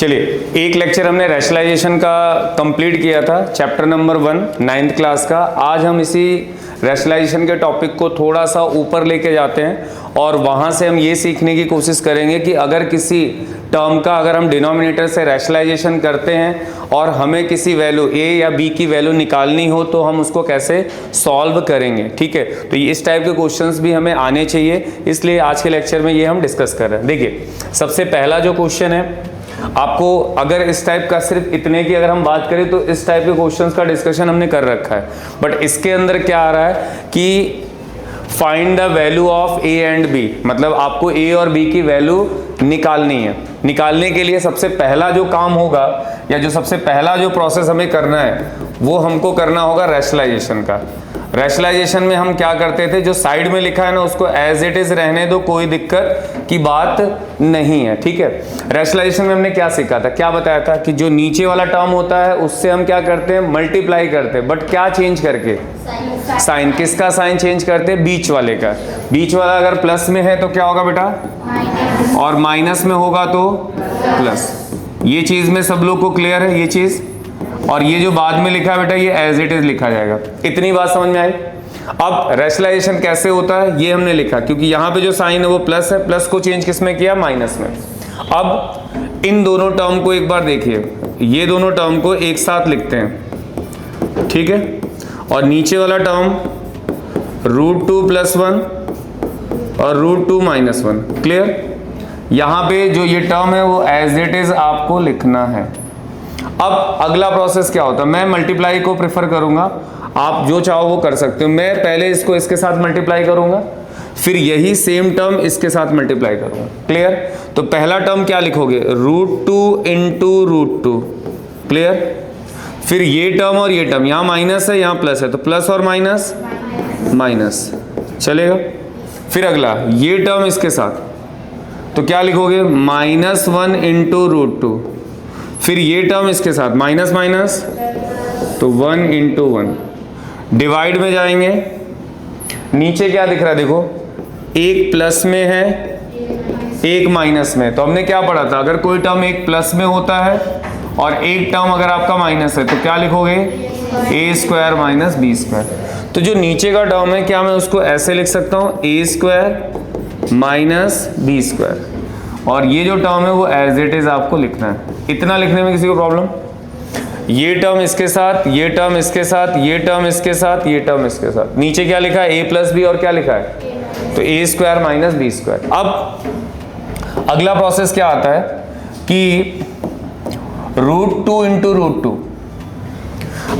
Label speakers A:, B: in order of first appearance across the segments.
A: चलिए, एक लेक्चर हमने रैशनलाइजेशन का कंप्लीट किया था, चैप्टर नंबर 1 9th क्लास का। आज हम इसी रैशनलाइजेशन के टॉपिक को थोड़ा सा ऊपर लेके जाते हैं और वहाँ से हम ये सीखने की कोशिश करेंगे कि अगर किसी टर्म का अगर हम डिनोमिनेटर से रैशनलाइजेशन करते हैं और हमें किसी वैल्यू a या b की वैल्यू निकालनी हो तो हम उसको कैसे सॉल्व करेंगे। ठीक है, तो इस टाइप के क्वेश्चंस भी हमें आने चाहिए, इसलिए आज के लेक्चर में ये हम डिस्कस कर रहे हैं। देखिए, सबसे पहला जो क्वेश्चन है, आपको अगर इस टाइप का सिर्फ इतने की अगर हम बात करें तो इस टाइप के क्वेश्चंस का डिस्कशन हमने कर रखा है, बट इसके अंदर क्या आ रहा है कि find the value of a and b, मतलब आपको ए और बी की वैल्यू निकालनी है। निकालने के लिए सबसे पहला जो काम होगा या जो सबसे पहला जो प्रोसेस हमें करना है वो हमको करना होगा रैशनलाइजेशन का। रैशनलाइजेशन में हम क्या करते थे, जो साइड में लिखा है ना उसको एज इट इज रहने दो, कोई दिक्कत की बात नहीं है। ठीक है, रैशनलाइजेशन में हमने क्या सीखा था, क्या बताया था कि जो नीचे वाला टर्म होता है उससे हम क्या करते हैं, मल्टीप्लाई करते हैं, बट क्या चेंज करके, साइन। किसका साइन चेंज करते हैं, बीच वाले का। बीच वाला अगर प्लस में है तो क्या होगा बेटा, और माइनस में होगा तो प्लस। ये चीज में सब लोग को क्लियर है ये चीज, और ये जो बाद में लिखा है बेटा ये एज इट इज लिखा जाएगा। इतनी बात समझ में आई। अब रैशनलाइजेशन कैसे होता है ये हमने लिखा, क्योंकि यहाँ पे जो साइन है वो प्लस है, प्लस को चेंज किस में किया, माइनस में। अब इन दोनों टर्म को एक बार देखिए, ये दोनों टर्म को एक साथ लिखते हैं, ठीक है, और नीचे वाला टर्म √2 + 1 और √2 - 1। क्लियर। यहाँ पे जो ये टर्म है वो एज इट इज आपको लिखना है। अब अगला प्रोसेस क्या होता है, मैं मल्टीप्लाई को प्रेफर करूंगा, आप जो चाहो वो कर सकते हो। मैं पहले इसको इसके साथ मल्टीप्लाई करूंगा, फिर यही सेम टर्म इसके साथ मल्टीप्लाई करूंगा। क्लियर। तो पहला टर्म क्या लिखोगे, √2 × √2। क्लियर। फिर ये टर्म और ये टर्म, यहाँ माइनस है यहाँ प्लस है, तो प्लस और माइनस माइनस चलेगा। फिर अगला ये टर्म इसके साथ, तो क्या लिखोगे, -1 × √2। फिर ये टर्म इसके साथ माइनस माइनस, तो 1 × 1। डिवाइड में जाएंगे, नीचे क्या दिख रहा है देखो, एक प्लस में है एक माइनस में। तो हमने क्या पढ़ा था, अगर कोई टर्म एक प्लस में होता है और एक टर्म अगर आपका माइनस है तो क्या लिखोगे, a² - b²। तो जो नीचे का टर्म है क्या मैं उसको ऐसे लिख सकता हूँ, a² - b², और ये जो टर्म है वो एज इट इज आपको लिखना है। इतना लिखने में किसी को प्रॉब्लम, ये टर्म इसके साथ, ये टर्म इसके साथ, ये टर्म इसके साथ, ये टर्म इसके साथ। नीचे क्या लिखा है, a + b, और क्या लिखा है, तो a² - b²। अब अगला प्रोसेस क्या आता है कि √2 × √2,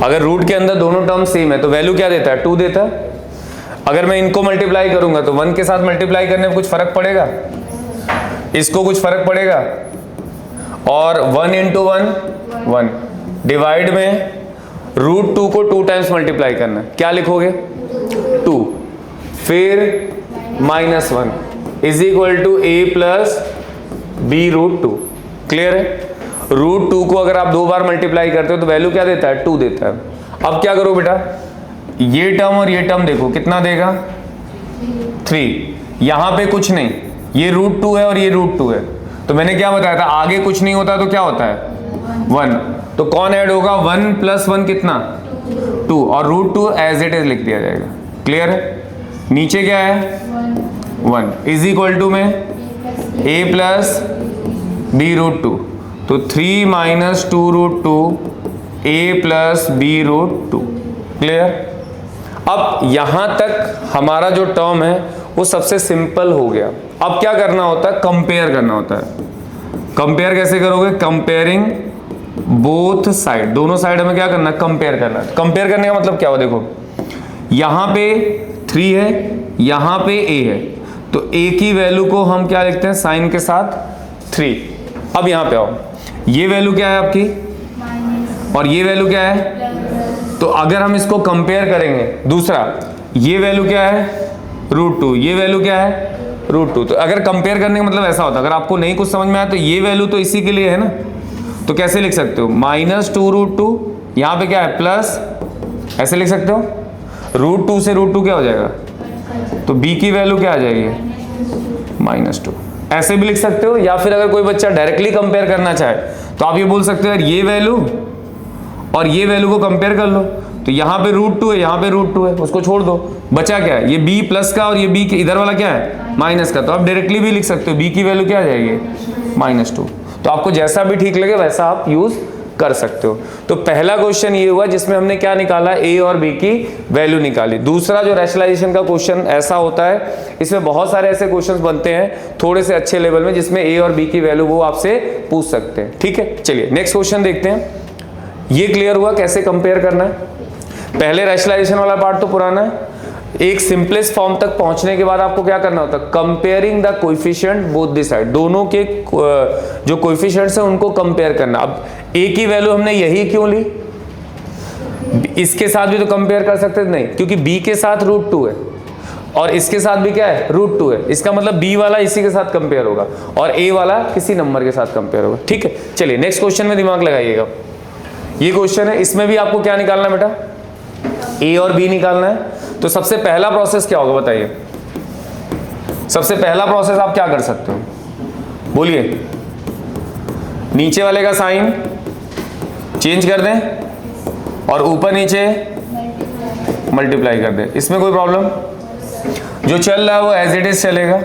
A: अगर रूट के अंदर दोनों टर्म सेम है तो वैल्यू क्या देता है, 2 देता है। अगर मैं इनको मल्टीप्लाई करूंगा तो 1 के साथ मल्टीप्लाई करने में कुछ फर्क पड़ेगा, इसको कुछ फर्क पड़ेगा, और 1 × 1 1। डिवाइड में √2 को 2 टाइम्स मल्टीप्लाई करना है, क्या लिखोगे, 2। फिर -1 = a + b √2। क्लियर है। √2 को अगर आप 2 बार मल्टीप्लाई करते हो तो वैल्यू क्या देता है, 2 देता है। अब क्या करो बेटा, ये टर्म और ये टर्म देखो कितना देगा, 3। यहां पे कुछ नहीं, ये √2 है और ये √2 है, तो मैंने क्या बताया था, आगे कुछ नहीं होता तो क्या होता है, 1। तो कौन ऐड होगा, 1 + 1 कितना, 2, और √2 एज इट इज लिख दिया जाएगा। क्लियर है। नीचे क्या है, 1 = में a + b √2, तो 3 - 2 √2 a + b √2। क्लियर। अब यहां तक हमारा जो टर्म है वो सबसे सिंपल हो गया। अब क्या करना होता है, कंपेयर करना होता है। कंपेयर कैसे करोगे, कंपेयरिंग बोथ साइड, दोनों साइड हमें क्या करना है, कंपेयर करना है। कंपेयर करने का मतलब क्या हो, देखो यहां पे 3 है, यहां पे a है, तो a की वैल्यू को हम क्या लिखते हैं, साइन के साथ 3। अब यहां पे आओ, ये वैल्यू क्या है आपकी, और ये वैल्यू क्या है, तो अगर हम इसको कंपेयर करेंगे, दूसरा ये वैल्यू क्या है, √2, ये वैल्यू क्या है, √2। तो अगर कंपेयर करने का मतलब ऐसा होता है, अगर आपको नहीं कुछ समझ में आया तो ये वैल्यू तो इसी के लिए है ना, तो कैसे लिख सकते हो, -2 √2, यहाँ पे क्या है प्लस, ऐसे लिख सकते हो, √2 से √2 क्या हो जाएगा, तो b की वैल्यू क्या आ जाएगी, -2। ऐसे भी लिख सकते हो, या फिर अगर कोई बच्चा डायरेक्टली कंपेयर करना चाहे तो आप ये बोल सकते हो यार ये वैल्यू और ये वैल्यू को कंपेयर कर लो, तो यहाँ पे √2 है, यहाँ पे √2 है, उसको छोड़ दो, बचा क्या है, ये b प्लस का और ये b के इधर वाला क्या है माइनस का। तो आप डायरेक्टली भी लिख सकते हो b की वैल्यू क्या आ जाएगी -2। तो आपको जैसा भी ठीक लगे वैसा आप यूज कर सकते हो। तो पहला क्वेश्चन ये हुआ जिसमें हमने क्या निकाला, a और b की वैल्यू निकाली। दूसरा जो रैशनलाइजेशन का क्वेश्चन ऐसा होता है, इसमें बहुत सारे ऐसे क्वेश्चंस बनते हैं थोड़े से अच्छे लेवल में जिसमें a और b की वैल्यू वो आपसे पूछ सकते हैं। ठीक है, चलिए नेक्स्ट क्वेश्चन देखते हैं। ये क्लियर हुआ कैसे कंपेयर करना है। पहले रैशनलाइजेशन वाला पार्ट तो पुराना है। एक सिंपलेस्ट फॉर्म तक पहुंचने के बाद आपको क्या करना होता है, comparing the coefficient both the side, दोनों के जो कोएफिशिएंट्स हैं उनको कंपेयर करना। अब a की वैल्यू हमने यही क्यों ली, इसके साथ भी तो कंपेयर कर सकते थे, नहीं, क्योंकि b के साथ √2 है और इसके साथ भी क्या है √2 है, इसका मतलब b वाला इसी के साथ कंपेयर होगा और a वाला किसी नंबर के साथ कंपेयर होगा। ठीक है, चलिए नेक्स्ट क्वेश्चन में दिमाग लगाइएगा। ये क्वेश्चन है, इसमें भी आपको क्या निकालना है बेटा, a और b निकालना है। तो सबसे पहला प्रोसेस क्या होगा बताइए, सबसे पहला प्रोसेस आप क्या कर सकते हो, बोलिए। नीचे वाले का साइन चेंज कर दें और ऊपर नीचे मल्टीप्लाई कर दें, इसमें कोई प्रॉब्लम, जो चल रहा है वो एज इट इज चलेगा।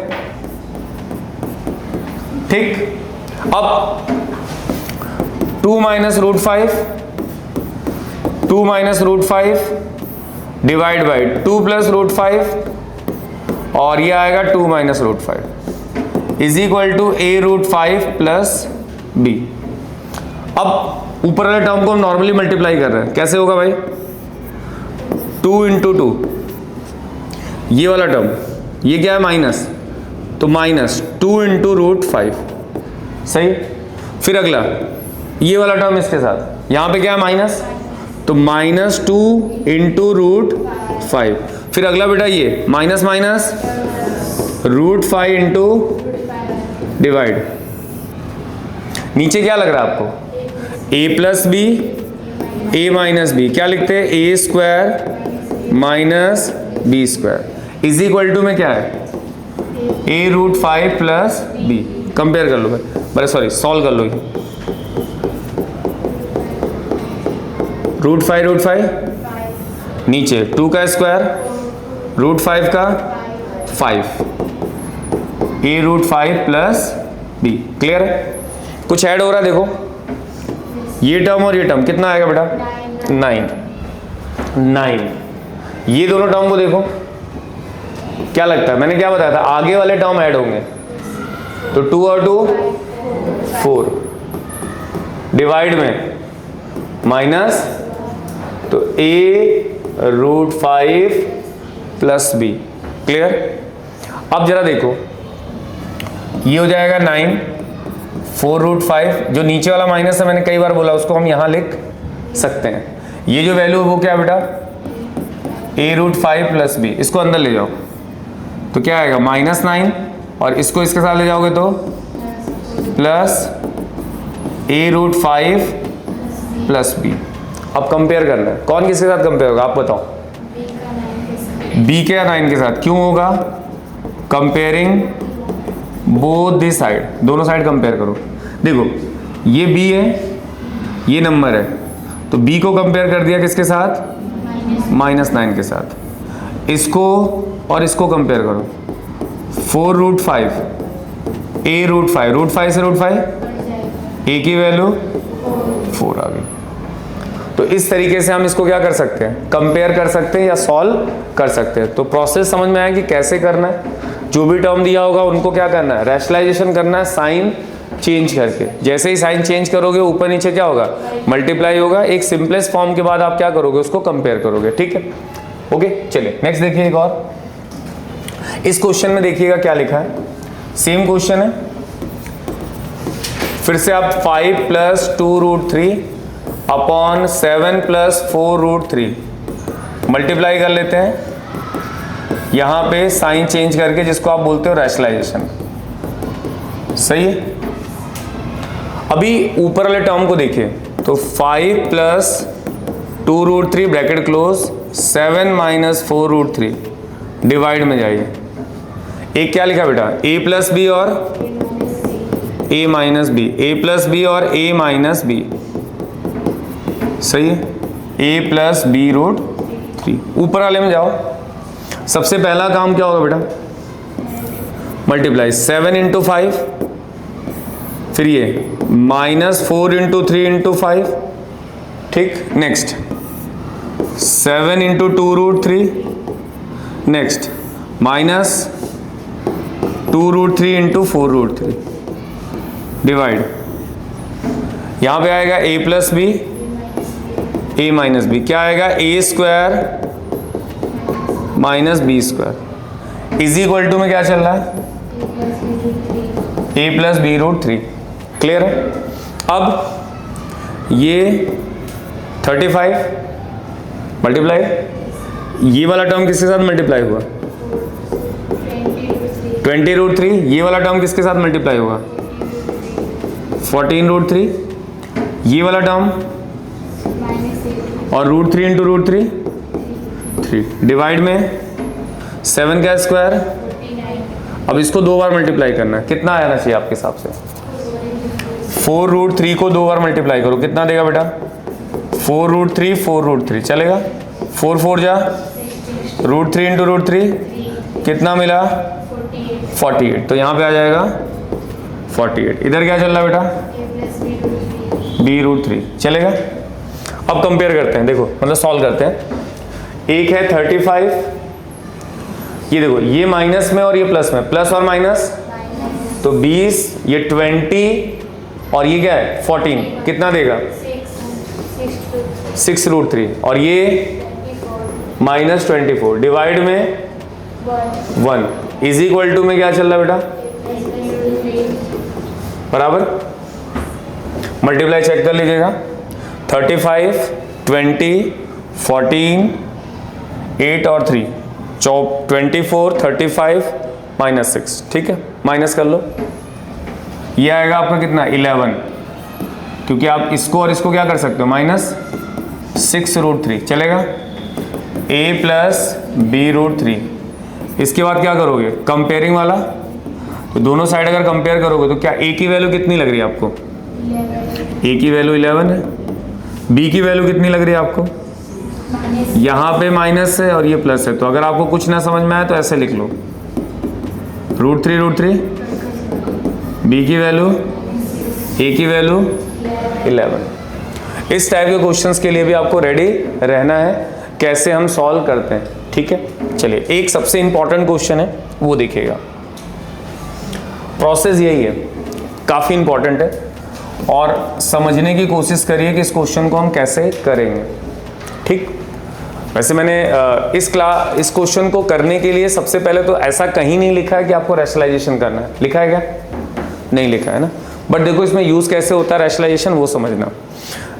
A: ठीक, अब 2 minus √5, 2 minus √5 divide by 2 plus √5 और ये आएगा 2 minus √5 is equal to a√5 plus b। अब ऊपर वाले टर्म को हम नॉर्मली मल्टीप्लाई कर रहे हैं, कैसे होगा भाई, 2 इंटू 2, ये वाला टर्म, ये क्या है माइनस, तो -2 इंटू √5, सही। फिर अगला ये वाला टर्म इसके साथ, यहां पे क्या है माइनस, तो -2 इंटू √5। फिर अगला बेटा ये माइनस माइनस √5 इंटू डिवाइड, नीचे क्या लग रहा है आपको, a plus b a minus b, क्या लिखते हैं a² minus b² is equal to में क्या है a√5 प्लस b। कंपेयर कर लो भाई, सॉरी सॉल्व कर लो, √5 नीचे 2 का स्क्वायर, √5 का 5, a√5 प्लस b। क्लियर है, कुछ ऐड हो रहा है देखो, ये टर्म और ये टर्म कितना आएगा बेटा 9। ये दोनों टर्म को देखो, क्या लगता है, मैंने क्या बताया था, आगे वाले टर्म ऐड होंगे, तो 2 और 2 4, डिवाइड में माइनस, तो a√5 प्लस b। क्लियर, अब जरा देखो, ये हो जाएगा 9, 4√5, जो नीचे वाला माइनस है मैंने कई बार बोला उसको हम यहां लिख सकते हैं। ये जो वैल्यू है वो क्या बेटा a√5 प्लस b, इसको अंदर ले जाओ तो क्या आएगा -9 और इसको इसके साथ ले जाओगे तो प्लस a√5 प्लस b। अब कंपेयर करना है, कौन किसके साथ कंपेयर होगा आप बताओ, b के या 9 के साथ, क्यों होगा, कंपेयरिंग बोथ दी साइड, दोनों साइड कंपेयर करो। देखो ये b है, ये नंबर है, तो b को कंपेयर कर दिया किसके साथ, -9 के साथ। इसको और इसको कंपेयर करो, 4√5 a√5, √5 से √5 a की वैल्यू 4 आ गई। तो इस तरीके से हम इसको क्या कर सकते हैं, कंपेयर कर सकते हैं या सॉल्व कर सकते हैं। तो प्रोसेस समझ में आया कि कैसे करना है, जो भी टर्म दिया होगा उनको क्या करना है, रैशनलाइजेशन करना है, साइन चेंज करके। जैसे ही साइन चेंज करोगे ऊपर नीचे क्या होगा, मल्टीप्लाई होगा। एक सिंपलेस्ट फॉर्म के बाद आप क्या करोगे, उसको कंपेयर करोगे। ठीक है, ओके, चलिए नेक्स्ट देखिए। एक और इस क्वेश्चन में देखिएगा क्या लिखा है, सेम क्वेश्चन है, फिर से आप 5 प्लस 2√3 अपॉन 7 प्लस 4√3 मल्टीप्लाई कर लेते हैं, यहां पे साइन चेंज करके, जिसको आप बोलते हो रैशनलाइजेशन। सही है। अभी ऊपर वाले टर्म को देखिए, तो 5 plus 2√3 bracket close, 7 minus 4√3 divide में जाइए। एक क्या लिखा बेटा, a प्लस बी और ए माइनस बी, ए प्लस बी और ए माइनस बी, सही है, ए प्लस बी रूट 3। ऊपर वाले में जाओ, सबसे पहला काम क्या होगा बेटा, मल्टीप्लाई 7 इंटू 5, फिर ये -4 इंटू 3 इंटू 5, ठीक। Next 7 into 2 root 3, next -2 root 3 into 4 root 3, divide, यहां पे आएगा a plus b, a minus b, क्या आएगा a square minus b square is equal to में क्या चल रहा है, a plus b root 3। Clear है। अब ये 35 मल्टीप्लाई, ये वाला टर्म किसके साथ मल्टीप्लाई हुआ, 20 रूट 3, ये वाला टर्म किसके साथ मल्टीप्लाई हुआ, 14 रूट 3, ये वाला टर्म और रूट 3 इंटू रूट 3 3, डिवाइड में 7 का स्क्वायर। अब इसको 2 बार मल्टीप्लाई करना है, कितना आना चाहिए आपके हिसाब से, 4 रूट 3 को 2 बार मल्टीप्लाई करो, कितना देगा बेटा, 4 रूट 3 4 रूट 3 चलेगा, 4 4 जा, रूट 3 इंटू रूट 3 कितना मिला, 48, तो यहाँ पे आ जाएगा 48। इधर क्या चल रहा है बेटा, बी रूट 3 चलेगा। अब कंपेयर करते हैं, देखो मतलब सॉल्व करते हैं। एक है 35, ये देखो ये माइनस में और ये प्लस में, प्लस और माइनस तो 20, ये 20 और ये क्या है 14, कितना देगा 6 रूट 3, और ये -24, डिवाइड में 1 इज इक्वल टू में क्या चल रहा है बेटा, बराबर। मल्टीप्लाई चेक कर लीजिएगा, 35 20 14 8 और 3 24 35 -6, ठीक है, माइनस कर लो, ये आएगा आपका कितना 11, क्योंकि आप इसको और इसको क्या कर सकते हो, -6 रूट 3 चलेगा, a प्लस बी रूट 3। इसके बाद क्या करोगे, कंपेयरिंग वाला, तो दोनों साइड अगर कंपेयर करोगे तो क्या a की वैल्यू कितनी लग रही है आपको, a की वैल्यू 11 है, b की वैल्यू कितनी लग रही है आपको, यहाँ पे माइनस है और ये प्लस है, तो अगर आपको कुछ ना समझ में आए तो ऐसे लिख लो, रूट 3 b की वैल्यू, a की वैल्यू 11। इस टाइप के क्वेश्चंस के लिए भी आपको रेडी रहना है, कैसे हम सॉल्व करते हैं, ठीक है। चलिए एक सबसे इंपॉर्टेंट क्वेश्चन है वो देखिएगा, प्रोसेस यही है, काफ़ी इंपॉर्टेंट है और समझने की कोशिश करिए कि इस क्वेश्चन को हम कैसे करेंगे, ठीक। वैसे मैंने इस क्वेश्चन को करने के लिए सबसे पहले तो ऐसा कहीं नहीं लिखा है कि आपको रैशनलाइजेशन करना है, लिखा है क्या, नहीं लिखा है ना, बट देखो इसमें यूज़ कैसे होता है रैशनलाइजेशन वो समझना।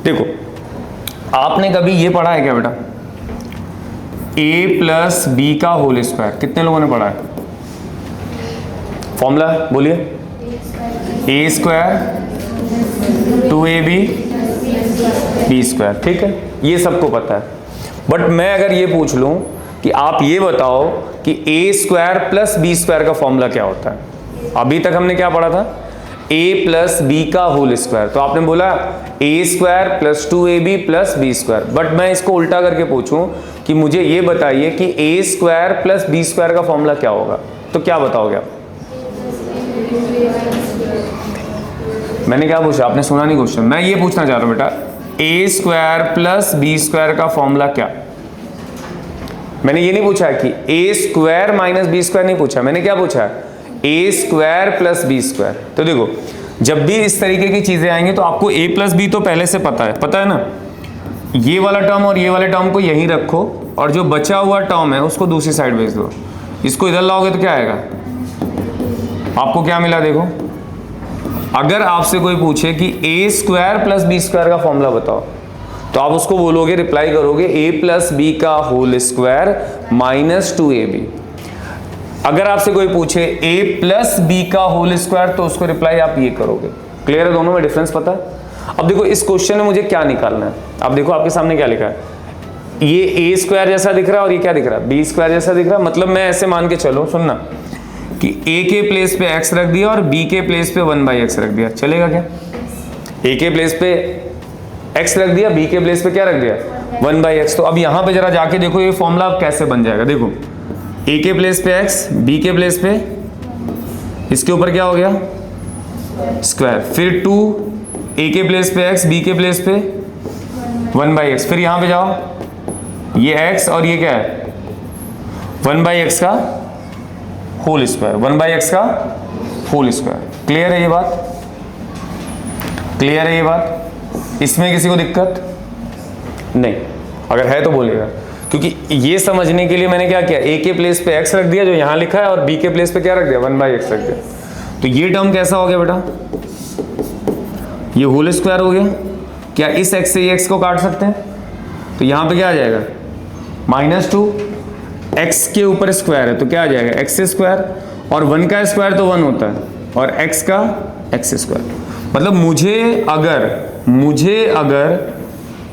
A: देखो आपने कभी ये पढ़ा है क्या बेटा, a प्लस बी का होल स्क्वायर, कितने लोगों ने पढ़ा है, फॉर्मूला बोलिए, a square 2ab B square, ठीक है, ये सबको पता है। बट मैं अगर ये पूछ लूं कि आप ये बताओ कि a square plus b square का फॉर्मूला क्या होता है, अभी तक हमने क्या पढ़ा था, a प्लस बी का होल स्क्वायर, तो आपने बोला a square plus 2ab plus b square. But मैं इसको उल्टा करके पूछूं कि मुझे ये बताइए कि a square plus b square का फॉर्मूला क्या होगा, तो क्या बताओगे आप, मैंने क्या पूछा, आपने सुना नहीं क्वेश्चन, मैं ये पूछना चाह रहा हूं बेटा, a square plus b square का फॉर्मूला क्या, मैंने ये नहीं पूछा कि a square minus b square, नहीं पूछा, मैंने क्या पूछा, a square plus b square. तो देखो जब भी इस तरीके की चीजें आएंगी तो आपको a प्लस बी तो पहले से पता है ना, ये वाला टर्म और ये वाले टर्म को यहीं रखो और जो बचा हुआ टर्म है उसको दूसरी साइड भेज दो, इसको इधर लाओगे तो क्या आएगा, आपको क्या मिला, देखो अगर आपसे कोई पूछे कि a square plus b square का फॉर्मूला बताओ, तो आप उसको बोलोगे, रिप्लाई करोगे a प्लस बी का होल स्क्वायर माइनस 2ab। अगर आपसे कोई पूछे a प्लस बी का होल स्क्वायर, तो उसको रिप्लाई आप ये करोगे। क्लियर है, दोनों में डिफरेंस पता है। अब देखो इस क्वेश्चन में मुझे क्या निकालना है, अब देखो आपके सामने क्या लिखा है, ये a स्क्वायर जैसा दिख रहा है और ये क्या दिख रहा है, बी स्क्वायर जैसा दिख रहा है, मतलब मैं ऐसे मान के चलो, सुनना, कि a के प्लेस पे x रख दिया और b के प्लेस पे 1/x रख दिया, चलेगा क्या? a के प्लेस पे x रख दिया, b के प्लेस पे क्या रख दिया? 1/x। तो अब यहां पे जरा जाके देखो ये फॉर्मूला अब कैसे बन जाएगा। देखो a के प्लेस पे x, b के प्लेस पे इसके ऊपर क्या हो गया? स्क्वायर, फिर 2 a के प्लेस पे x, b के प्लेस पे 1/x, फिर यहां पे जाओ, ये x और ये क्या है? 1/x का होल स्क्वायर, 1/x का होल स्क्वायर। क्लियर है ये बात? क्लियर है ये बात? इसमें किसी को दिक्कत नहीं? अगर है तो बोलिएगा, क्योंकि ये समझने के लिए मैंने क्या किया, a के प्लेस पे x रख दिया जो यहां लिखा है और b के प्लेस पे क्या रख दिया? 1/x रख दिया। तो ये टर्म कैसा हो गया बेटा? ये होल स्क्वायर हो गया। क्या इस x से ये x को काट सकते हैं? तो यहां पे क्या आ जाएगा? -2, x के ऊपर स्क्वायर है तो क्या आ जाएगा? x स्क्वायर, और 1 का स्क्वायर तो 1 होता है, और x का x स्क्वायर। मतलब मुझे अगर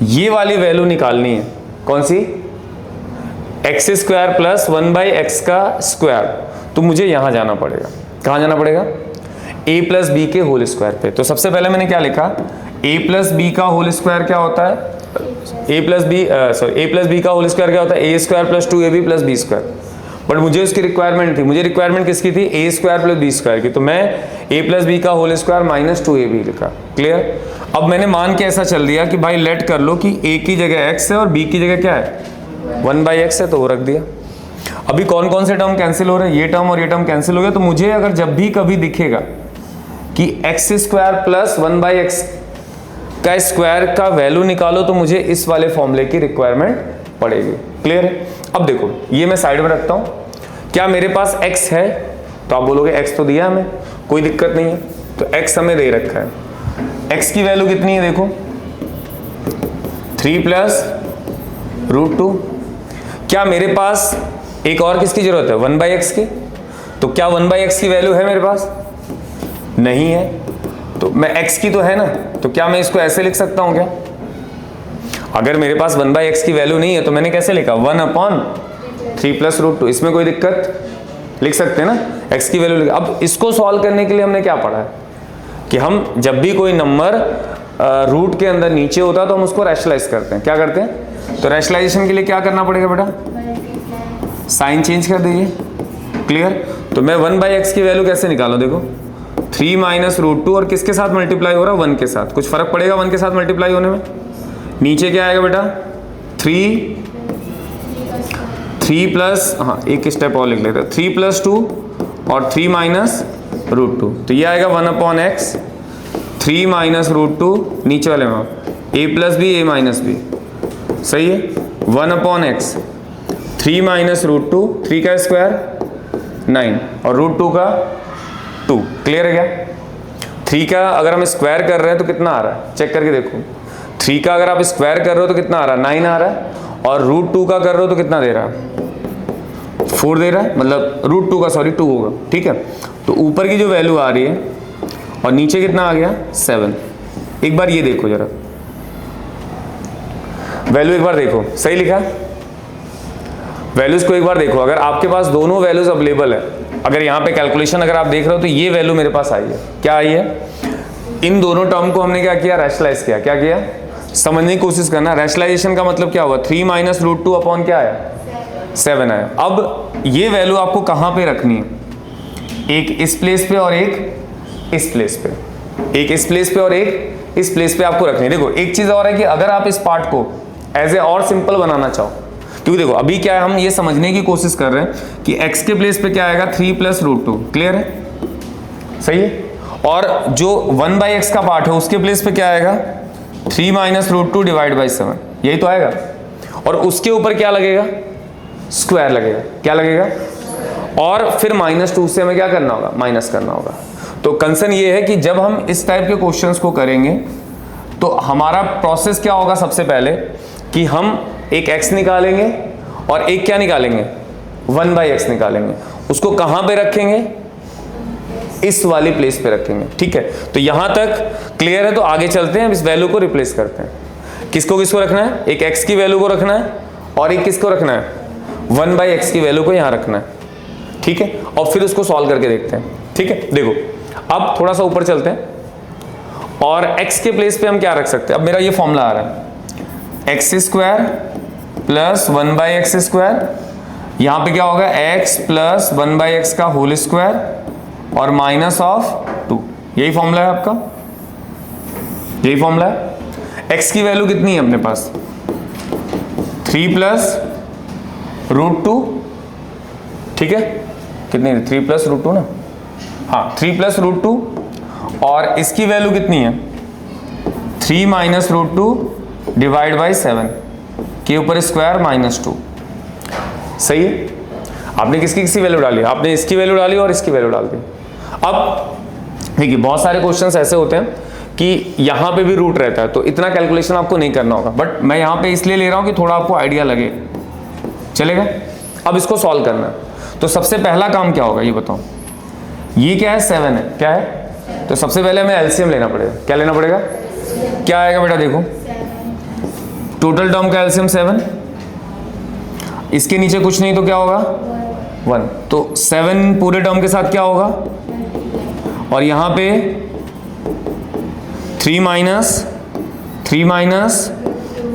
A: ये वाली वैल्यू निकालनी है, कौन सी? x स्क्वायर प्लस 1/x का स्क्वायर, तो मुझे यहां जाना पड़ेगा। कहां जाना पड़ेगा? a प्लस बी के होल स्क्वायर पे। तो सबसे पहले मैंने क्या लिखा? a प्लस बी का होल स्क्वायर क्या होता है? a प्लस बी का होल स्क्वायर क्या होता है? a square plus 2ab plus b square. But मुझे उसकी रिक्वायरमेंट थी, मुझे रिक्वायरमेंट किसकी थी? a square plus b square की। तो मैं a प्लस बी का होल स्क्वायर माइनस 2ab लिखा। क्लियर? अब मैंने मान के ऐसा चल दिया कि भाई लेट कर लो कि a की जगह x है और b की जगह क्या है? 1/x है, तो वो रख दिया। अभी कौन कौन से टर्म कैंसिल हो रहे हैं? ये टर्म और ये टर्म कैंसिल हो गया। तो मुझे अगर जब भी कभी दिखेगा कि x स्क्वायर प्लस 1/x का स्क्वायर का वैल्यू निकालो, तो मुझे इस वाले फॉर्मूले की रिक्वायरमेंट पड़ेगी। क्लियर है? अब देखो ये मैं साइड में रखता हूं। क्या मेरे पास x है? तो आप बोलोगे x तो दिया हमें, कोई दिक्कत नहीं है। तो x हमें दे रखा है। x की वैल्यू कितनी है? देखो 3 प्लस √2। क्या मेरे पास एक और किसकी जरूरत है? 1/x की। तो क्या 1/x की वैल्यू है मेरे पास? नहीं है। तो मैं x की तो है ना, तो क्या मैं इसको ऐसे लिख सकता हूं क्या? अगर मेरे पास 1/x की वैल्यू नहीं है तो मैंने कैसे लिखा? 1/3 प्लस √2। इसमें कोई दिक्कत? लिख सकते हैं ना x की वैल्यू लिख। अब इसको सॉल्व करने के लिए हमने क्या पढ़ा है कि हम जब भी कोई नंबर रूट के अंदर नीचे होता है तो हम उसको रैशनलाइज करते हैं। क्या करते हैं? तो रैशनलाइजेशन के लिए क्या करना पड़ेगा बेटा? साइन चेंज कर दीजिए। क्लियर? तो मैं 1/x की वैल्यू कैसे निकालूं? देखो 3 माइनस √2 और किसके साथ मल्टीप्लाई हो रहा है? 1 के साथ। कुछ फर्क पड़ेगा 1 के साथ मल्टीप्लाई होने में? नीचे क्या आएगा बेटा? 3 प्लस, हाँ एक स्टेप और लिख लेते हैं, 3 प्लस 2 और 3 माइनस √2। तो ये आएगा 1/x, 3 माइनस √2 नीचे वाले में a plus b a minus b. सही है? 1/x, 3 माइनस √2, 3 का स्क्वायर 9 और √2 का 2। क्लियर है क्या? 3 का अगर हम स्क्वायर कर रहे हैं तो कितना आ रहा है? चेक करके देखो। 3 का अगर आप स्क्वायर कर रहे हो तो कितना आ रहा है? 9 आ रहा है। और √2 का कर रहे हो तो कितना दे रहा है? 4 दे रहा है। मतलब √2 का 2 होगा। ठीक है? तो ऊपर की जो वैल्यू आ रही है और नीचे कितना आ गया? 7। एक बार ये देखो जरा, वैल्यू एक बार देखो, सही लिखा? वैल्यूज को एक बार देखो। अगर आपके पास दोनों वैल्यूज अवेलेबल है, अगर यहाँ पे कैलकुलेशन अगर आप देख रहे हो तो ये वैल्यू मेरे पास आई है। क्या आई है? इन दोनों टर्म को हमने क्या किया? रैशनलाइज किया। क्या किया? समझने की कोशिश करना। रैशनलाइजेशन का मतलब क्या हुआ? 3 माइनस √2 अपॉन क्या आया? 7 आया। अब ये वैल्यू आपको कहाँ पे रखनी है? एक इस प्लेस पे और एक इस प्लेस पे। एक इस प्लेस पे और एक इस प्लेस पे आपको रखनी है। देखो एक चीज और है कि अगर आप इस पार्ट को एज ए और सिंपल बनाना चाहो, क्योंकि देखो अभी क्या है, हम ये समझने की कोशिश कर रहे हैं कि x के प्लेस पे क्या आएगा? 3 प्लस √2। क्लियर है? सही है? और जो 1/x का पार्ट है उसके प्लेस पे क्या आएगा? 3 माइनस √2 डिवाइड बाई 7। यही तो आएगा। और उसके ऊपर क्या लगेगा? स्क्वायर लगेगा। क्या लगेगा? और फिर -2 से हमें क्या करना होगा? माइनस करना होगा। तो कंसर्न ये है कि जब हम इस टाइप के क्वेश्चंस को करेंगे तो हमारा प्रोसेस क्या होगा? सबसे पहले कि हम एक x निकालेंगे और एक क्या निकालेंगे? 1/x निकालेंगे। उसको कहां पे रखेंगे? इस वाली प्लेस पे रखेंगे। ठीक है? तो यहां तक क्लियर है? तो आगे चलते हैं, अब इस वैल्यू को रिप्लेस करते हैं। किसको किसको रखना है? एक x की वैल्यू को रखना है और एक किसको रखना है? 1/x की वैल्यू को यहां रखना है। ठीक है, और फिर उसको सॉल्व करके देखते हैं। ठीक है, देखो अब थोड़ा सा ऊपर चलते हैं और x के प्लेस पे हम क्या रख सकते हैं। अब मेरा ये फॉर्मूला आ रहा है एक्स स्क्वायर प्लस 1/x², यहां पे क्या होगा x प्लस 1/x का होल स्क्वायर और माइनस ऑफ 2, यही फॉर्मूला है आपका, यही फॉर्मूला है। x की वैल्यू कितनी है अपने पास 3 प्लस √2, ठीक है, कितनी है 3 प्लस √2 ना, हाँ 3 प्लस √2, और इसकी वैल्यू कितनी है 3 माइनस √2 डिवाइड बाई 7 के ऊपर स्क्वायर माइनस 2। सही है, आपने किसकी किसकी वैल्यू डाली, आपने इसकी वैल्यू डाली और इसकी वैल्यू डाल दी। अब देखिए बहुत सारे क्वेश्चंस ऐसे होते हैं कि यहां पे भी रूट रहता है, तो इतना कैलकुलेशन आपको नहीं करना होगा, बट मैं यहां पे इसलिए ले रहा हूं कि थोड़ा आपको आइडिया लगे, चलेगा। अब इसको सॉल्व करना है, तो सबसे पहला काम क्या होगा ये बताओ, ये क्या है 7 है, क्या है, तो सबसे पहले हमें एलसीएम लेना पड़ेगा। क्या लेना पड़ेगा, क्या आएगा बेटा, देखो टोटल टर्म का एलसीएम 7, इसके नीचे कुछ नहीं तो क्या होगा 1, तो 7 पूरे टर्म के साथ क्या होगा, और यहां पे 3 माइनस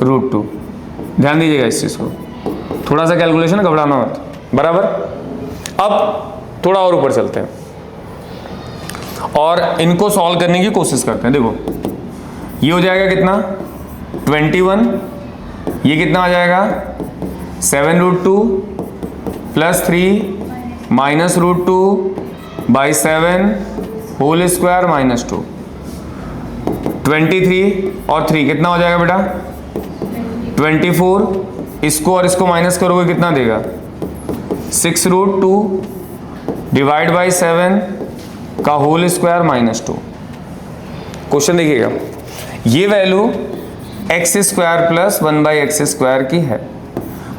A: √2, ध्यान दीजिएगा इस चीज को, थोड़ा सा कैलकुलेशन घबराना मत, बराबर। अब थोड़ा और ऊपर चलते हैं और इनको सॉल्व करने की कोशिश करते हैं। देखो ये हो जाएगा कितना 21, ये कितना आ जाएगा 7√2 plus 3 minus √2 by 7 whole square minus 2, 23 और 3 कितना हो जाएगा बेटा 24, इसको और इसको माइनस करोगे कितना देगा 6√2 डिवाइड बाई 7 का होल स्क्वायर माइनस 2। क्वेश्चन देखिएगा, ये वैल्यू x² प्लस 1/x² की है,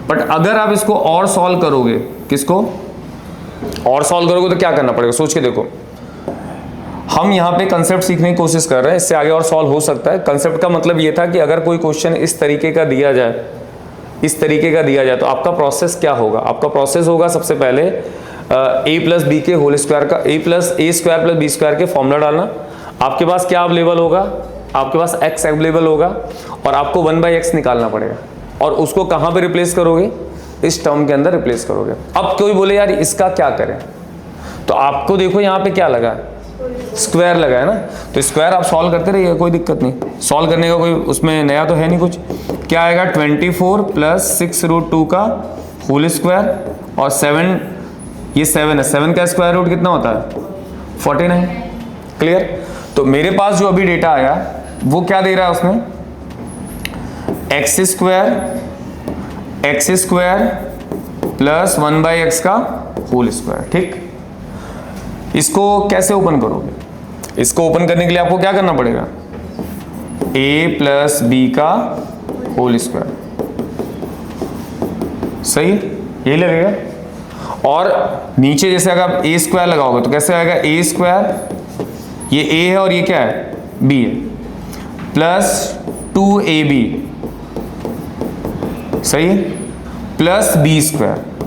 A: बट अगर आप इसको और सॉल्व करोगे, किसको और सॉल्व करोगे तो क्या करना पड़ेगा, सोच के देखो। हम यहाँ पे कंसेप्ट सीखने की कोशिश कर रहे हैं, इससे आगे और सॉल्व हो सकता है। कंसेप्ट का मतलब ये था कि अगर कोई क्वेश्चन इस तरीके का दिया जाए, इस तरीके का दिया जाए, तो आपका प्रोसेस क्या होगा, आपका प्रोसेस होगा सबसे पहले a प्लस बी के होल स्क्वायर का a plus a² plus b² के फॉर्मूला डालना। आपके पास क्या अवेलेबल होगा, आपके पास x अवेलेबल होगा और आपको 1/x निकालना पड़ेगा, और उसको कहाँ पे रिप्लेस करोगे, इस टर्म के अंदर रिप्लेस करोगे। अब कोई बोले यार इसका क्या करें, तो आपको देखो यहाँ पे क्या लगा है, स्क्वायर लगा है ना, तो स्क्वायर आप सॉल्व करते रहिए, कोई दिक्कत नहीं, सॉल्व करने का कोई उसमें नया तो है नहीं कुछ। क्या आएगा 24 प्लस 6√2 का होल स्क्वायर और 7, ये 7 है, 7 का स्क्वायर रूट कितना होता है 49। क्लियर, तो मेरे पास जो अभी डेटा आया वो क्या दे रहा है उसमें x² प्लस 1/x का होल स्क्वायर। ठीक, इसको कैसे ओपन करोगे, इसको ओपन करने के लिए आपको क्या करना पड़ेगा a प्लस बी का होल स्क्वायर, सही यही लगेगा। और नीचे जैसे अगर आप a² लगाओगे तो कैसे आएगा a², ये a है और ये क्या है b है, प्लस 2ab, सही है, प्लस b²,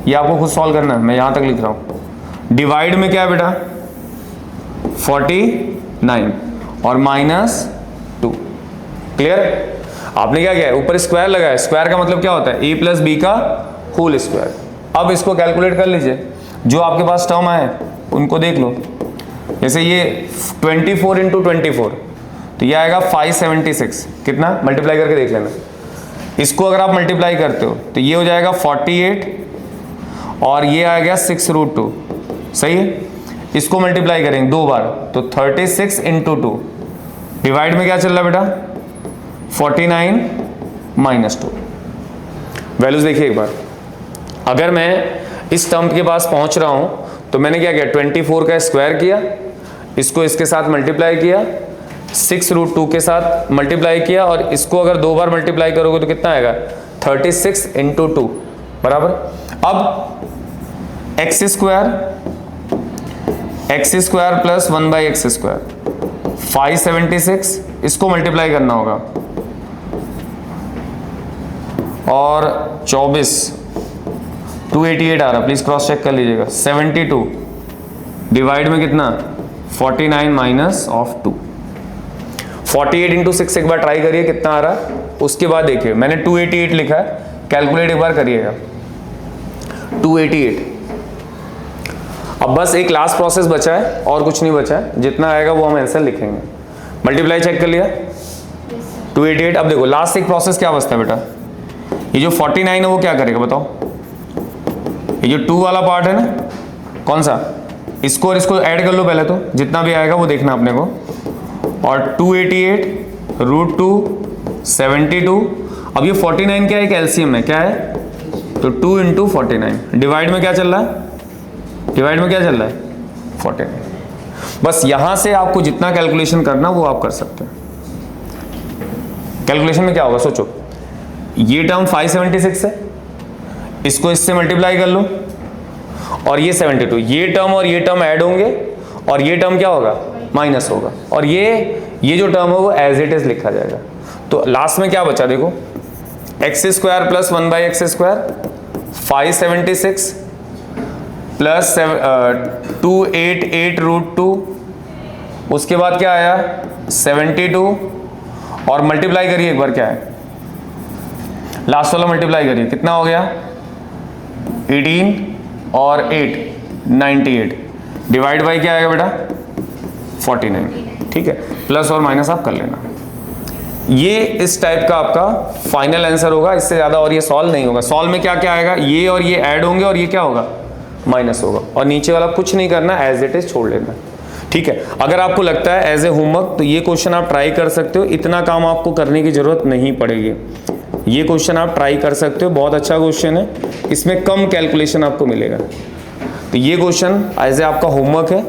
A: ये आपको खुद सॉल्व करना है, मैं यहां तक लिख रहा हूं। डिवाइड में क्या है बेटा 49 और माइनस 2। क्लियर, आपने क्या किया है, ऊपर स्क्वायर लगाया, स्क्वायर का मतलब क्या होता है a प्लस बी का होल स्क्वायर। अब इसको कैलकुलेट कर लीजिए, जो आपके पास टर्म आए उनको देख लो, जैसे ये 24 इंटू 24, तो ये आएगा 576, कितना मल्टीप्लाई करके देख लेना। इसको अगर आप मल्टीप्लाई करते हो तो ये हो जाएगा 48 और ये आ गया 6√2, सही है। इसको मल्टीप्लाई करेंगे 2 बार तो 36 इंटू 2, डिवाइड में क्या चल रहा है बेटा 49 माइनस 2। वैल्यूज देखिए एक बार, अगर मैं इस टर्म के पास पहुंच रहा हूं तो मैंने क्या किया 24 का स्क्वायर किया, इसको इसके साथ मल्टीप्लाई किया, 6√2 के साथ मल्टीप्लाई किया, और इसको अगर 2 बार मल्टीप्लाई करोगे तो कितना आएगा 36 इंटू 2 बराबर। अब x² प्लस 1/x², 576, इसको मल्टीप्लाई करना होगा, और 24 288 आ रहा, प्लीज क्रॉस चेक कर लीजिएगा। 72 डिवाइड में कितना 49 माइनस ऑफ 2। 48 इंटू 6 एक बार ट्राई करिए कितना आ रहा है, उसके बाद देखिए मैंने 288 लिखा है, कैलकुलेट एक बार करिएगा 288। अब बस एक लास्ट प्रोसेस बचा है और कुछ नहीं बचा है, जितना आएगा वो हम आंसर लिखेंगे। मल्टीप्लाई चेक कर लिया 288। अब देखो लास्ट एक प्रोसेस क्या बचता है बेटा, ये जो 49 है वो क्या करेगा बताओ, ये जो 2 वाला पार्ट है ना, कौन सा, इसको और इसको ऐड कर लो पहले, तो जितना भी आएगा वो देखना अपने को। और 288 रूट 2 72। अब ये 49 क्या है, एक एलसीएम है, क्या है, तो 2 इंटू 49 डिवाइड में क्या चल रहा है, डिवाइड में क्या चल रहा है 49। बस यहां से आपको जितना कैलकुलेशन करना वो आप कर सकते हैं। कैलकुलेशन में क्या होगा सोचो, ये टर्म 576 है, इसको इससे मल्टीप्लाई कर लो, और ये 72, ये टर्म और ये टर्म ऐड होंगे, और ये टर्म क्या होगा माइनस होगा, और ये जो टर्म है वो एज इट इज लिखा जाएगा। तो लास्ट में क्या बचा देखो, x square plus 1/x² 576 plus 288 root 2, उसके बाद क्या आया 72, और मल्टीप्लाई करिए एक बार क्या है, लास्ट वाला मल्टीप्लाई करिए कितना हो गया 18 और 8 98 डिवाइड बाई क्या आएगा बेटा 49। ठीक है, प्लस और माइनस आप कर लेना। ये इस टाइप का आपका फाइनल आंसर होगा, इससे ज्यादा और ये सॉल्व नहीं होगा। सॉल्व में क्या क्या आएगा, ये और ये ऐड होंगे और ये क्या होगा माइनस होगा, और नीचे वाला कुछ नहीं करना, एज इट इज छोड़ लेना। ठीक है, अगर आपको लगता है एज ए होमवर्क तो ये क्वेश्चन आप ट्राई कर सकते हो, इतना काम आपको करने की जरूरत नहीं पड़ेगी। ये क्वेश्चन आप ट्राई कर सकते हो, बहुत अच्छा क्वेश्चन है, इसमें कम कैलकुलेशन आपको मिलेगा। तो ये क्वेश्चन एज ए आपका होमवर्क है,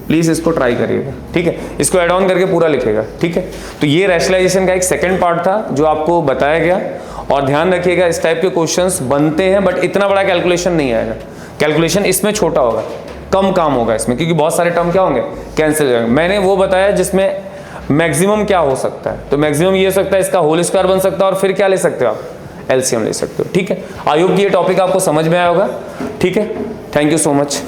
A: प्लीज इसको ट्राई करिएगा। ठीक है, इसको ऐड ऑन करके पूरा लिखेगा। ठीक है, तो ये रैशनलाइजेशन का एक सेकंड पार्ट था जो आपको बताया गया, और ध्यान रखिएगा इस टाइप के क्वेश्चंस बनते हैं बट इतना बड़ा कैलकुलेशन नहीं आएगा, कैलकुलेशन इसमें छोटा होगा, कम काम होगा इसमें, क्योंकि बहुत सारे टर्म क्या होंगे कैंसिल हो जाएंगे। मैंने वो बताया जिसमें मैक्सिमम क्या हो सकता है, तो मैक्सिमम ये हो सकता है इसका होल स्क्वायर बन सकता है, और फिर क्या ले सकते हो आप एलसीएम ले सकते हो। ठीक है, आई होप कि ये टॉपिक आपको समझ में आया होगा। ठीक है, थैंक यू सो मच।